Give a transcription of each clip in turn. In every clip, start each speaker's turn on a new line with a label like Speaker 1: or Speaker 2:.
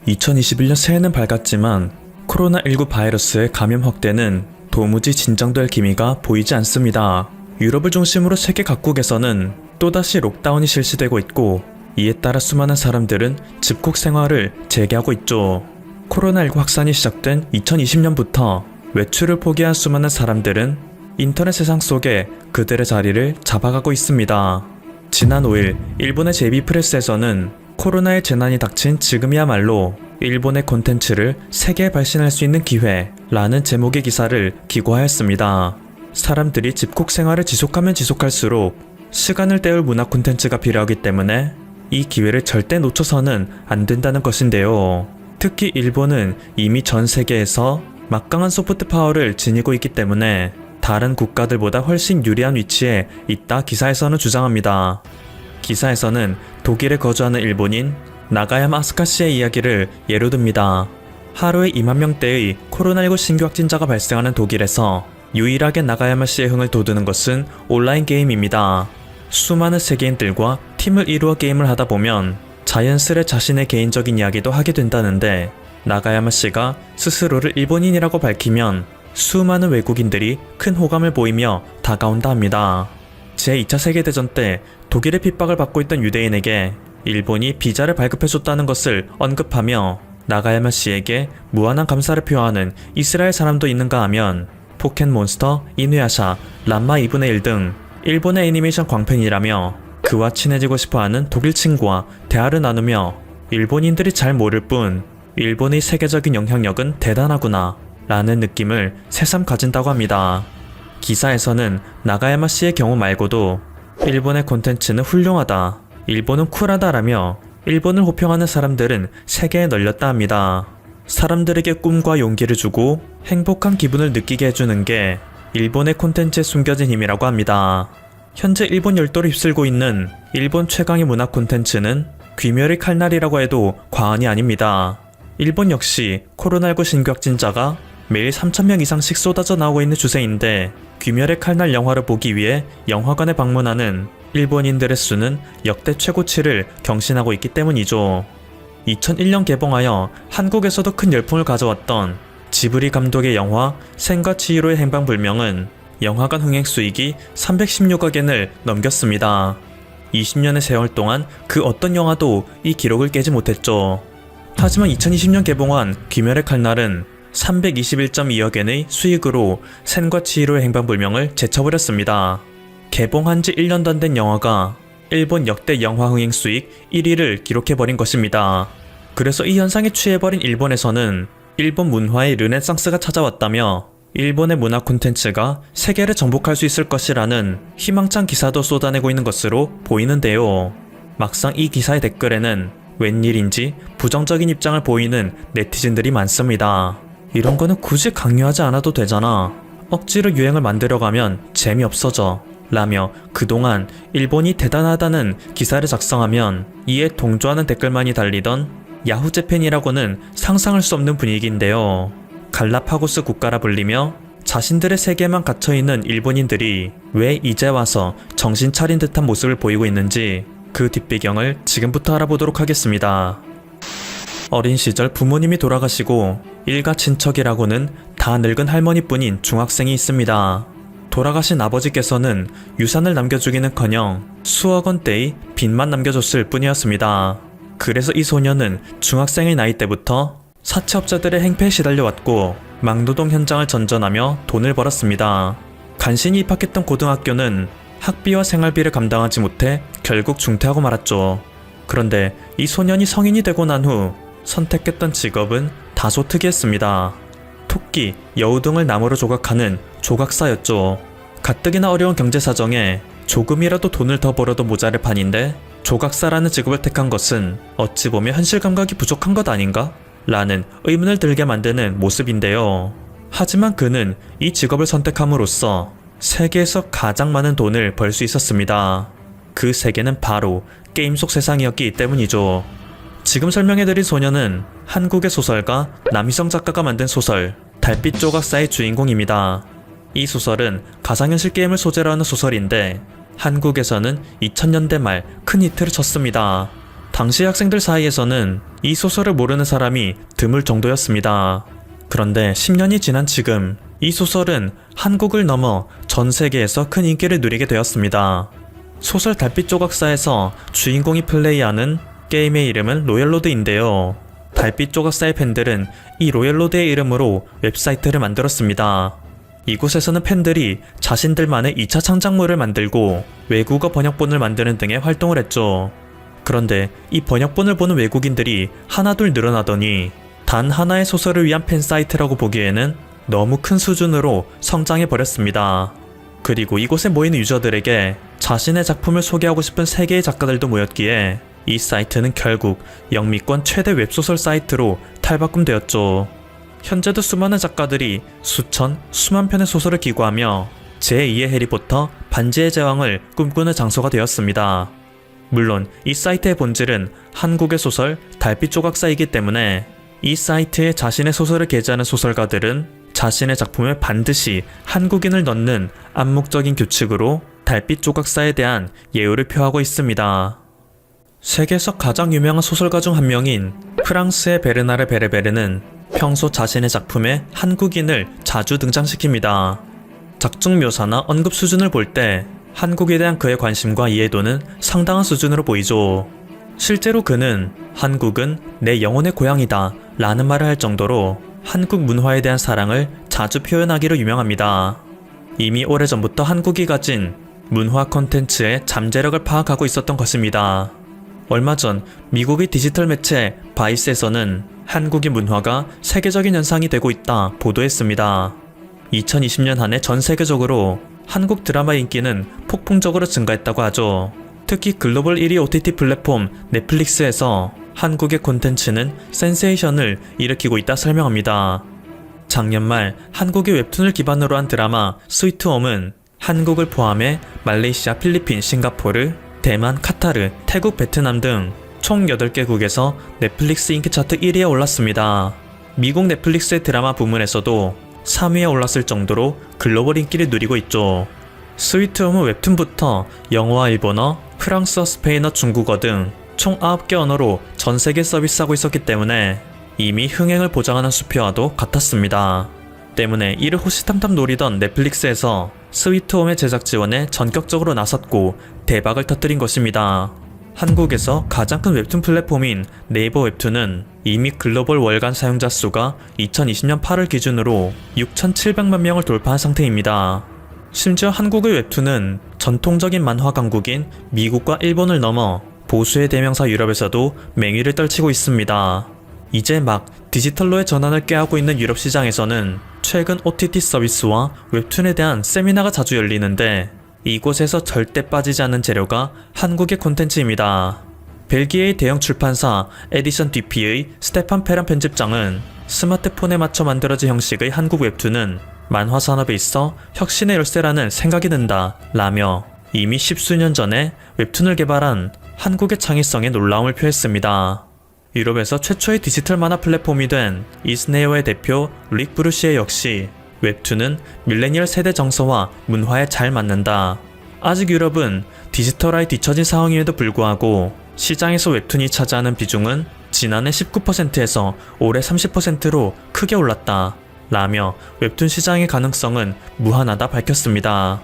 Speaker 1: 2021년 새해는 밝았지만 코로나19 바이러스의 감염 확대는 도무지 진정될 기미가 보이지 않습니다. 유럽을 중심으로 세계 각국에서는 또다시 록다운이 실시되고 있고, 이에 따라 수많은 사람들은 집콕 생활을 재개하고 있죠. 코로나19 확산이 시작된 2020년부터 외출을 포기한 수많은 사람들은 인터넷 세상 속에 그들의 자리를 잡아가고 있습니다. 지난 5일 일본의 JB 프레스에서는 코로나의 재난이 닥친 지금이야말로 일본의 콘텐츠를 세계에 발신할 수 있는 기회라는 제목의 기사를 기고하였습니다. 사람들이 집콕 생활을 지속하면 지속할수록 시간을 때울 문화 콘텐츠가 필요하기 때문에 이 기회를 절대 놓쳐서는 안 된다는 것인데요. 특히 일본은 이미 전 세계에서 막강한 소프트 파워를 지니고 있기 때문에 다른 국가들보다 훨씬 유리한 위치에 있다 기사에서는 주장합니다. 기사에서는 독일에 거주하는 일본인 나가야마 아스카 씨의 이야기를 예로 듭니다. 하루에 2만 명대의 코로나19 신규 확진자가 발생하는 독일에서 유일하게 나가야마 씨의 흥을 돋우는 것은 온라인 게임입니다. 수많은 세계인들과 팀을 이루어 게임을 하다 보면 자연스레 자신의 개인적인 이야기도 하게 된다는데, 나가야마 씨가 스스로를 일본인이라고 밝히면 수많은 외국인들이 큰 호감을 보이며 다가온다 합니다. 제2차 세계대전 때 독일의 핍박을 받고 있던 유대인에게 일본이 비자를 발급해줬다는 것을 언급하며 나가야마 씨에게 무한한 감사를 표하는 이스라엘 사람도 있는가 하면 포켓몬스터, 이누야샤, 람마 2분의 1 등 일본의 애니메이션 광팬이라며 그와 친해지고 싶어하는 독일 친구와 대화를 나누며 일본인들이 잘 모를 뿐 일본의 세계적인 영향력은 대단하구나 라는 느낌을 새삼 가진다고 합니다. 기사에서는 나가야마 씨의 경우 말고도 일본의 콘텐츠는 훌륭하다, 일본은 쿨하다라며 일본을 호평하는 사람들은 세계에 널렸다 합니다. 사람들에게 꿈과 용기를 주고 행복한 기분을 느끼게 해주는 게 일본의 콘텐츠에 숨겨진 힘이라고 합니다. 현재 일본 열도를 휩쓸고 있는 일본 최강의 문화 콘텐츠는 귀멸의 칼날이라고 해도 과언이 아닙니다. 일본 역시 코로나19 신규 확진자가 매일 3,000명 이상씩 쏟아져 나오고 있는 추세인데, 귀멸의 칼날 영화를 보기 위해 영화관에 방문하는 일본인들의 수는 역대 최고치를 경신하고 있기 때문이죠. 2001년 개봉하여 한국에서도 큰 열풍을 가져왔던 지브리 감독의 영화 센과 치히로의 행방불명은 영화관 흥행 수익이 316억 엔을 넘겼습니다. 20년의 세월 동안 그 어떤 영화도 이 기록을 깨지 못했죠. 하지만 2020년 개봉한 귀멸의 칼날은 321.2억 엔의 수익으로 센과 치히로의 행방불명을 제쳐버렸습니다. 개봉한 지 1년도 안 된 영화가 일본 역대 영화 흥행 수익 1위를 기록해버린 것입니다. 그래서 이 현상에 취해버린 일본에서는 일본 문화의 르네상스가 찾아왔다며 일본의 문화 콘텐츠가 세계를 정복할 수 있을 것이라는 희망찬 기사도 쏟아내고 있는 것으로 보이는데요. 막상 이 기사의 댓글에는 웬일인지 부정적인 입장을 보이는 네티즌들이 많습니다. 이런 거는 굳이 강요하지 않아도 되잖아, 억지로 유행을 만들어가면 재미없어져 라며 그동안 일본이 대단하다는 기사를 작성하면 이에 동조하는 댓글만이 달리던 야후재팬이라고는 상상할 수 없는 분위기인데요. 갈라파고스 국가라 불리며 자신들의 세계에만 갇혀있는 일본인들이 왜 이제 와서 정신 차린 듯한 모습을 보이고 있는지 그 뒷배경을 지금부터 알아보도록 하겠습니다. 어린 시절 부모님이 돌아가시고 일가 친척이라고는 다 늙은 할머니뿐인 중학생이 있습니다. 돌아가신 아버지께서는 유산을 남겨주기는커녕 수억 원대의 빚만 남겨줬을 뿐이었습니다. 그래서 이 소녀는 중학생의 나이 때부터 사채업자들의 행패에 시달려왔고 막노동 현장을 전전하며 돈을 벌었습니다. 간신히 입학했던 고등학교는 학비와 생활비를 감당하지 못해 결국 중퇴하고 말았죠. 그런데 이 소년이 성인이 되고 난 후 선택했던 직업은 다소 특이했습니다. 토끼, 여우 등을 나무로 조각하는 조각사였죠. 가뜩이나 어려운 경제 사정에 조금이라도 돈을 더 벌어도 모자랄 판인데 조각사라는 직업을 택한 것은 어찌 보면 현실 감각이 부족한 것 아닌가? 라는 의문을 들게 만드는 모습인데요. 하지만 그는 이 직업을 선택함으로써 세계에서 가장 많은 돈을 벌 수 있었습니다. 그 세계는 바로 게임 속 세상이었기 때문이죠. 지금 설명해드린 소녀는 한국의 소설가 남희성 작가가 만든 소설 달빛 조각사의 주인공입니다. 이 소설은 가상현실 게임을 소재로 하는 소설인데 한국에서는 2000년대 말 큰 히트를 쳤습니다. 당시 학생들 사이에서는 이 소설을 모르는 사람이 드물 정도였습니다. 그런데 10년이 지난 지금 이 소설은 한국을 넘어 전 세계에서 큰 인기를 누리게 되었습니다. 소설 달빛 조각사에서 주인공이 플레이하는 게임의 이름은 로얄로드인데요. 달빛 조각사의 팬들은 이 로얄로드의 이름으로 웹사이트를 만들었습니다. 이곳에서는 팬들이 자신들만의 2차 창작물을 만들고 외국어 번역본을 만드는 등의 활동을 했죠. 그런데 이 번역본을 보는 외국인들이 하나둘 늘어나더니 단 하나의 소설을 위한 팬사이트라고 보기에는 너무 큰 수준으로 성장해버렸습니다. 그리고 이곳에 모이는 유저들에게 자신의 작품을 소개하고 싶은 3개의 작가들도 모였기에 이 사이트는 결국 영미권 최대 웹소설 사이트로 탈바꿈되었죠. 현재도 수많은 작가들이 수만 편의 소설을 기고하며 제2의 해리포터 반지의 제왕을 꿈꾸는 장소가 되었습니다. 물론 이 사이트의 본질은 한국의 소설 달빛 조각사이기 때문에 이 사이트에 자신의 소설을 게재하는 소설가들은 자신의 작품에 반드시 한국인을 넣는 암묵적인 규칙으로 달빛 조각사에 대한 예우를 표하고 있습니다. 세계에서 가장 유명한 소설가 중 한 명인 프랑스의 베르나르 베르베르는 평소 자신의 작품에 한국인을 자주 등장시킵니다. 작중 묘사나 언급 수준을 볼 때 한국에 대한 그의 관심과 이해도는 상당한 수준으로 보이죠. 실제로 그는 한국은 내 영혼의 고향이다 라는 말을 할 정도로 한국 문화에 대한 사랑을 자주 표현하기로 유명합니다. 이미 오래전부터 한국이 가진 문화 콘텐츠의 잠재력을 파악하고 있었던 것입니다. 얼마 전 미국의 디지털 매체 바이스에서는 한국의 문화가 세계적인 현상이 되고 있다 보도했습니다. 2020년 한 해 전 세계적으로 한국 드라마 인기는 폭풍적으로 증가했다고 하죠. 특히 글로벌 1위 OTT 플랫폼 넷플릭스에서 한국의 콘텐츠는 센세이션을 일으키고 있다 설명합니다. 작년 말 한국의 웹툰을 기반으로 한 드라마 스위트홈은 한국을 포함해 말레이시아, 필리핀, 싱가포르, 대만, 카타르, 태국, 베트남 등 총 8개국에서 넷플릭스 인기 차트 1위에 올랐습니다. 미국 넷플릭스의 드라마 부문에서도 3위에 올랐을 정도로 글로벌 인기를 누리고 있죠. 스위트홈은 웹툰부터 영어와 일본어, 프랑스어, 스페인어, 중국어 등 총 9개 언어로 전 세계 서비스하고 있었기 때문에 이미 흥행을 보장하는 수표와도 같았습니다. 때문에 이를 호시탐탐 노리던 넷플릭스에서 스위트홈의 제작 지원에 전격적으로 나섰고 대박을 터뜨린 것입니다. 한국에서 가장 큰 웹툰 플랫폼인 네이버 웹툰은 이미 글로벌 월간 사용자 수가 2020년 8월 기준으로 6,700만 명을 돌파한 상태입니다. 심지어 한국의 웹툰은 전통적인 만화 강국인 미국과 일본을 넘어 보수의 대명사 유럽에서도 맹위를 떨치고 있습니다. 이제 막 디지털로의 전환을 꾀하고 있는 유럽 시장에서는 최근 OTT 서비스와 웹툰에 대한 세미나가 자주 열리는데 이곳에서 절대 빠지지 않는 재료가 한국의 콘텐츠입니다. 벨기에의 대형 출판사 에디션 DP의 스테판 페란 편집장은 스마트폰에 맞춰 만들어진 형식의 한국 웹툰은 만화 산업에 있어 혁신의 열쇠라는 생각이 든다 라며 이미 10수년 전에 웹툰을 개발한 한국의 창의성에 놀라움을 표했습니다. 유럽에서 최초의 디지털 만화 플랫폼이 된 이스네어의 대표 릭 브루시에 역시 웹툰은 밀레니얼 세대 정서와 문화에 잘 맞는다. 아직 유럽은 디지털화에 뒤처진 상황임에도 불구하고 시장에서 웹툰이 차지하는 비중은 지난해 19%에서 올해 30%로 크게 올랐다 라며 웹툰 시장의 가능성은 무한하다 밝혔습니다.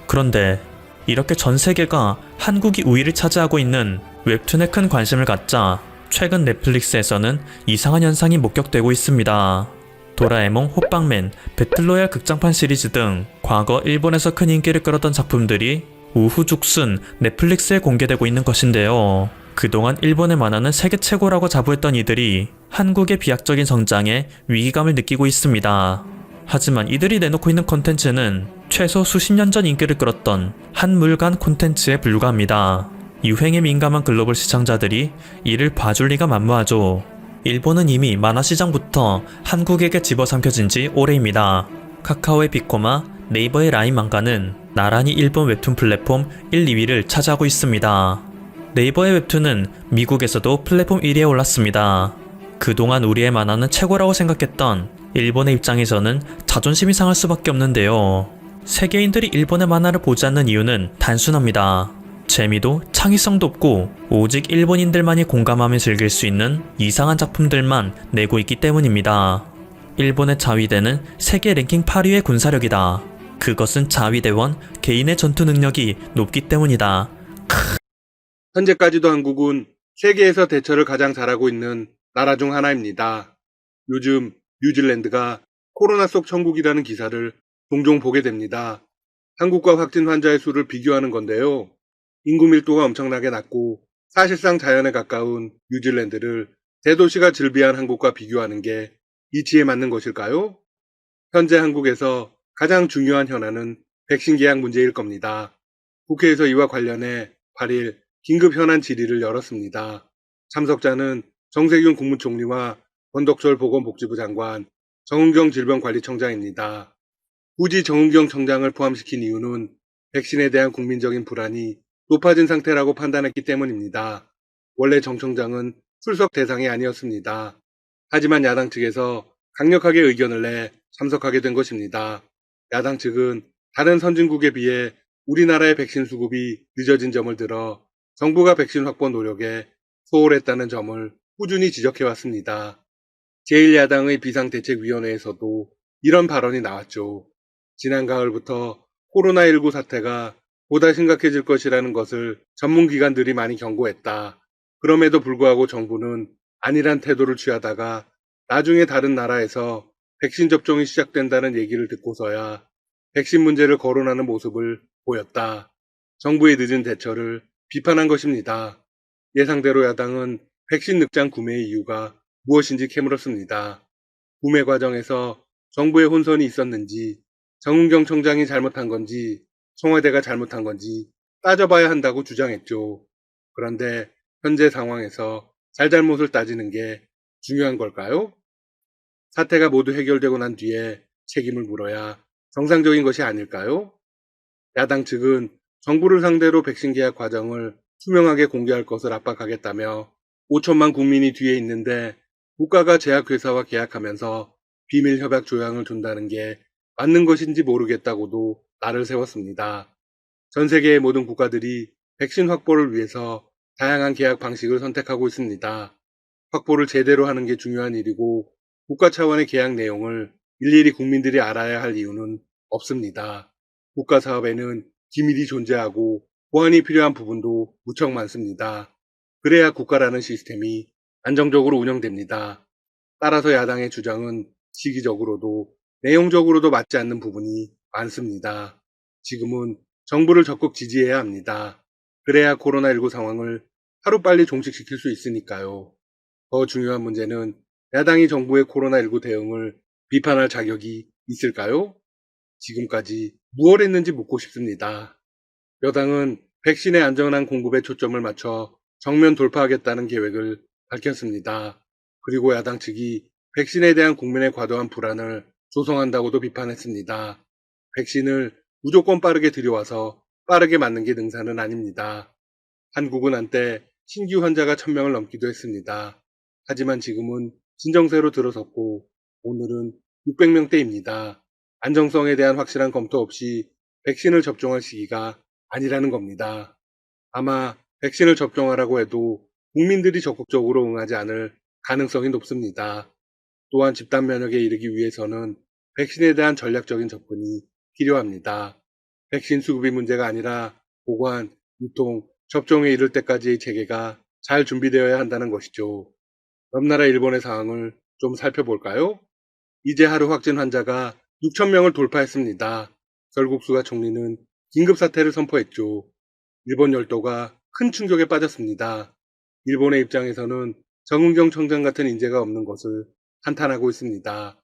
Speaker 1: 그런데 이렇게 전 세계가 한국이 우위를 차지하고 있는 웹툰에 큰 관심을 갖자 최근 넷플릭스에서는 이상한 현상이 목격되고 있습니다. 도라에몽, 호빵맨, 배틀로얄 극장판 시리즈 등 과거 일본에서 큰 인기를 끌었던 작품들이 우후죽순 넷플릭스에 공개되고 있는 것인데요. 그동안 일본의 만화는 세계 최고라고 자부했던 이들이 한국의 비약적인 성장에 위기감을 느끼고 있습니다. 하지만 이들이 내놓고 있는 콘텐츠는 최소 수십 년 전 인기를 끌었던 한물간 콘텐츠에 불과합니다. 유행에 민감한 글로벌 시청자들이 이를 봐줄 리가 만무하죠. 일본은 이미 만화 시장부터 한국에게 집어삼켜진 지 오래입니다. 카카오의 빅코마, 네이버의 라인 망가는 나란히 일본 웹툰 플랫폼 1, 2위를 차지하고 있습니다. 네이버의 웹툰은 미국에서도 플랫폼 1위에 올랐습니다. 그동안 우리의 만화는 최고라고 생각했던 일본의 입장에서는 자존심이 상할 수밖에 없는데요. 세계인들이 일본의 만화를 보지 않는 이유는 단순합니다. 재미도 창의성도 없고 오직 일본인들만이 공감하며 즐길 수 있는 이상한 작품들만 내고 있기 때문입니다. 일본의 자위대는 세계 랭킹 8위의 군사력이다. 그것은 자위대원 개인의 전투 능력이 높기 때문이다.
Speaker 2: 현재까지도 한국은 세계에서 대처를 가장 잘하고 있는 나라 중 하나입니다. 요즘 뉴질랜드가 코로나 속 천국이라는 기사를 종종 보게 됩니다. 한국과 확진 환자의 수를 비교하는 건데요. 인구 밀도가 엄청나게 낮고 사실상 자연에 가까운 뉴질랜드를 대도시가 즐비한 한국과 비교하는 게 이치에 맞는 것일까요? 현재 한국에서 가장 중요한 현안은 백신 계약 문제일 겁니다. 국회에서 이와 관련해 8일 긴급 현안 질의를 열었습니다. 참석자는 정세균 국무총리와 권덕철 보건복지부 장관, 정은경 질병관리청장입니다. 굳이 정은경 청장을 포함시킨 이유는 백신에 대한 국민적인 불안이 높아진 상태라고 판단했기 때문입니다. 원래 정 청장은 출석 대상이 아니었습니다. 하지만 야당 측에서 강력하게 의견을 내 참석하게 된 것입니다. 야당 측은 다른 선진국에 비해 우리나라의 백신 수급이 늦어진 점을 들어 정부가 백신 확보 노력에 소홀했다는 점을 꾸준히 지적해왔습니다. 제1야당의 비상대책위원회에서도 이런 발언이 나왔죠. 지난 가을부터 코로나19 사태가 보다 심각해질 것이라는 것을 전문기관들이 많이 경고했다. 그럼에도 불구하고 정부는 안일한 태도를 취하다가 나중에 다른 나라에서 백신 접종이 시작된다는 얘기를 듣고서야 백신 문제를 거론하는 모습을 보였다. 정부의 늦은 대처를 비판한 것입니다. 예상대로 야당은 백신 늑장 구매의 이유가 무엇인지 캐물었습니다. 구매 과정에서 정부의 혼선이 있었는지, 정은경 청장이 잘못한 건지, 청와대가 잘못한 건지 따져봐야 한다고 주장했죠. 그런데 현재 상황에서 잘잘못을 따지는 게 중요한 걸까요? 사태가 모두 해결되고 난 뒤에 책임을 물어야 정상적인 것이 아닐까요? 야당 측은 정부를 상대로 백신 계약 과정을 투명하게 공개할 것을 압박하겠다며 5천만 국민이 뒤에 있는데 국가가 제약회사와 계약하면서 비밀 협약 조항을 둔다는 게 맞는 것인지 모르겠다고도 날을 세웠습니다. 전 세계의 모든 국가들이 백신 확보를 위해서 다양한 계약 방식을 선택하고 있습니다. 확보를 제대로 하는 게 중요한 일이고 국가 차원의 계약 내용을 일일이 국민들이 알아야 할 이유는 없습니다. 국가 사업에는 기밀이 존재하고 보안이 필요한 부분도 무척 많습니다. 그래야 국가라는 시스템이 안정적으로 운영됩니다. 따라서 야당의 주장은 시기적으로도 내용적으로도 맞지 않는 부분이 많습니다. 지금은 정부를 적극 지지해야 합니다. 그래야 코로나19 상황을 하루빨리 종식시킬 수 있으니까요. 더 중요한 문제는 야당이 정부의 코로나19 대응을 비판할 자격이 있을까요? 지금까지 무엇 했는지 묻고 싶습니다. 여당은 백신의 안전한 공급에 초점을 맞춰 정면 돌파하겠다는 계획을 밝혔습니다. 그리고 야당 측이 백신에 대한 국민의 과도한 불안을 조성한다고도 비판했습니다. 백신을 무조건 빠르게 들여와서 빠르게 맞는 게 능사는 아닙니다. 한국은 한때 신규 환자가 1000명을 넘기도 했습니다. 하지만 지금은 진정세로 들어섰고 오늘은 600명대입니다. 안정성에 대한 확실한 검토 없이 백신을 접종할 시기가 아니라는 겁니다. 아마 백신을 접종하라고 해도 국민들이 적극적으로 응하지 않을 가능성이 높습니다. 또한 집단 면역에 이르기 위해서는 백신에 대한 전략적인 접근이 필요합니다. 백신 수급이 문제가 아니라 보관, 유통, 접종에 이를 때까지의 체계가 잘 준비되어야 한다는 것이죠. 옆나라 일본의 상황을 좀 살펴볼까요? 이제 하루 확진 환자가 6,000명을 돌파했습니다. 결국 수가 총리는 긴급사태를 선포했죠. 일본 열도가 큰 충격에 빠졌습니다. 일본의 입장에서는 정은경 청장 같은 인재가 없는 것을 한탄하고 있습니다.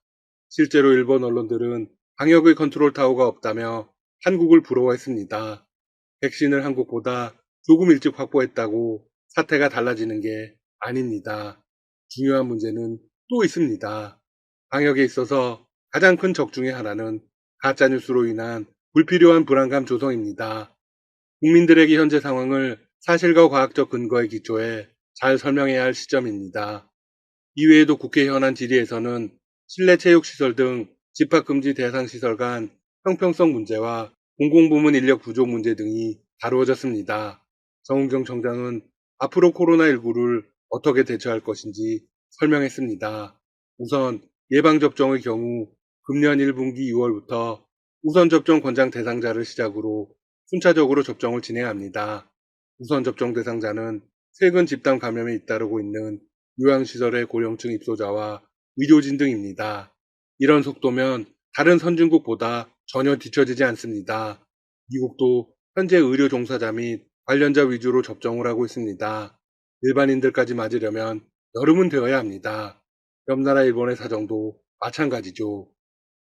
Speaker 2: 실제로 일본 언론들은 방역의 컨트롤 타워가 없다며 한국을 부러워했습니다. 백신을 한국보다 조금 일찍 확보했다고 사태가 달라지는 게 아닙니다. 중요한 문제는 또 있습니다. 방역에 있어서 가장 큰 적 중의 하나는 가짜뉴스로 인한 불필요한 불안감 조성입니다. 국민들에게 현재 상황을 사실과 과학적 근거에 기초해 잘 설명해야 할 시점입니다. 이외에도 국회 현안 질의에서는 실내 체육시설 등 집합금지 대상 시설 간 형평성 문제와 공공부문 인력 부족 문제 등이 다루어졌습니다. 정은경 청장은 앞으로 코로나19를 어떻게 대처할 것인지 설명했습니다. 우선 예방접종의 경우 금년 1분기 6월부터 우선접종 권장 대상자를 시작으로 순차적으로 접종을 진행합니다. 우선접종 대상자는 최근 집단 감염에 잇따르고 있는 요양시설의 고령층 입소자와 의료진 등입니다. 이런 속도면 다른 선진국보다 전혀 뒤처지지 않습니다. 미국도 현재 의료 종사자 및 관련자 위주로 접종을 하고 있습니다. 일반인들까지 맞으려면 여름은 되어야 합니다. 옆나라 일본의 사정도 마찬가지죠.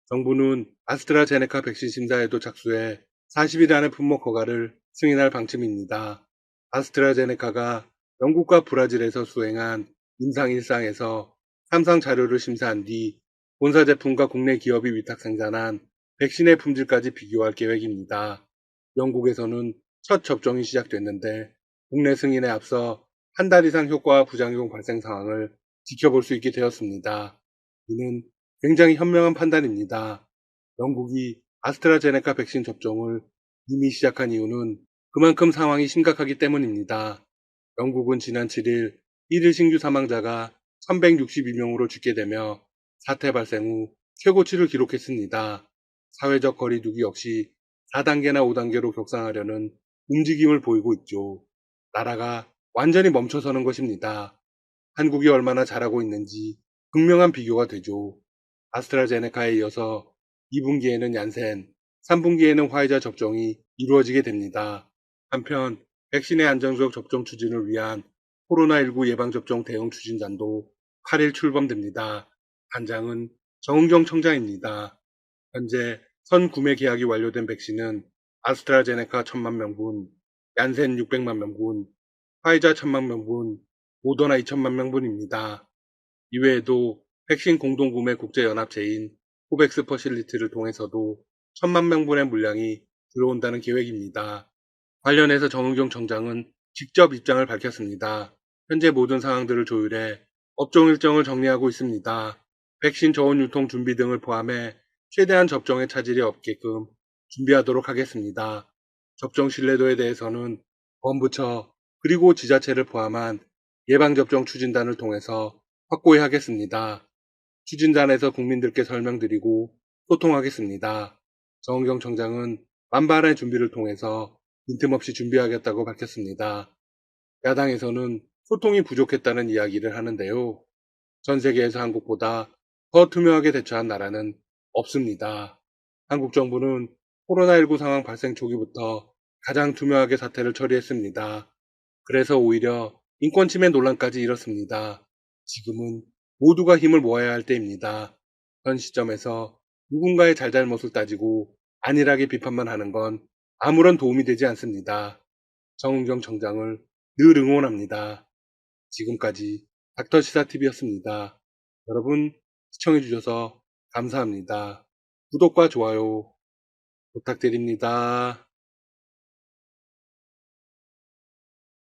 Speaker 2: 정부는 아스트라제네카 백신 심사에도 착수해 40일 안에 품목 허가를 승인할 방침입니다. 아스트라제네카가 영국과 브라질에서 수행한 임상 1상에서 3상 자료를 심사한 뒤 본사 제품과 국내 기업이 위탁 생산한 백신의 품질까지 비교할 계획입니다. 영국에서는 첫 접종이 시작됐는데 국내 승인에 앞서 한 달 이상 효과와 부작용 발생 상황을 지켜볼 수 있게 되었습니다. 이는 굉장히 현명한 판단입니다. 영국이 아스트라제네카 백신 접종을 이미 시작한 이유는 그만큼 상황이 심각하기 때문입니다. 영국은 지난 7일 1일 신규 사망자가 1162명으로 죽게 되며 사태 발생 후 최고치를 기록했습니다. 사회적 거리두기 역시 4단계나 5단계로 격상하려는 움직임을 보이고 있죠. 나라가 완전히 멈춰서는 것입니다. 한국이 얼마나 잘하고 있는지 극명한 비교가 되죠. 아스트라제네카에 이어서 2분기에는 얀센, 3분기에는 화이자 접종이 이루어지게 됩니다. 한편 백신의 안정적 접종 추진을 위한 코로나19 예방접종 대응 추진단도 8일 출범됩니다. 단장은 정은경 청장입니다. 현재 선 구매 계약이 완료된 백신은 아스트라제네카 1000만 명분, 얀센 600만 명분, 화이자 1000만 명분, 모더나 2000만 명분입니다. 이외에도 백신 공동구매 국제연합체인 코백스 퍼실리티를 통해서도 1000만 명분의 물량이 들어온다는 계획입니다. 관련해서 정은경 청장은 직접 입장을 밝혔습니다. 현재 모든 상황들을 조율해 업종 일정을 정리하고 있습니다. 백신 저온 유통 준비 등을 포함해 최대한 접종에 차질이 없게끔 준비하도록 하겠습니다. 접종 신뢰도에 대해서는 범부처 그리고 지자체를 포함한 예방접종 추진단을 통해서 확고히 하겠습니다. 추진단에서 국민들께 설명드리고 소통하겠습니다. 정은경 청장은 만반의 준비를 통해서 빈틈없이 준비하겠다고 밝혔습니다. 야당에서는 소통이 부족했다는 이야기를 하는데요. 전 세계에서 한국보다 더 투명하게 대처한 나라는 없습니다. 한국 정부는 코로나19 상황 발생 초기부터 가장 투명하게 사태를 처리했습니다. 그래서 오히려 인권 침해 논란까지 일었습니다. 지금은 모두가 힘을 모아야 할 때입니다. 현 시점에서 누군가의 잘잘못을 따지고 안일하게 비판만 하는 건 아무런 도움이 되지 않습니다. 정은경 청장을 늘 응원합니다. 지금까지 닥터시사TV였습니다. 여러분 시청해주셔서 감사합니다. 구독과 좋아요 부탁드립니다.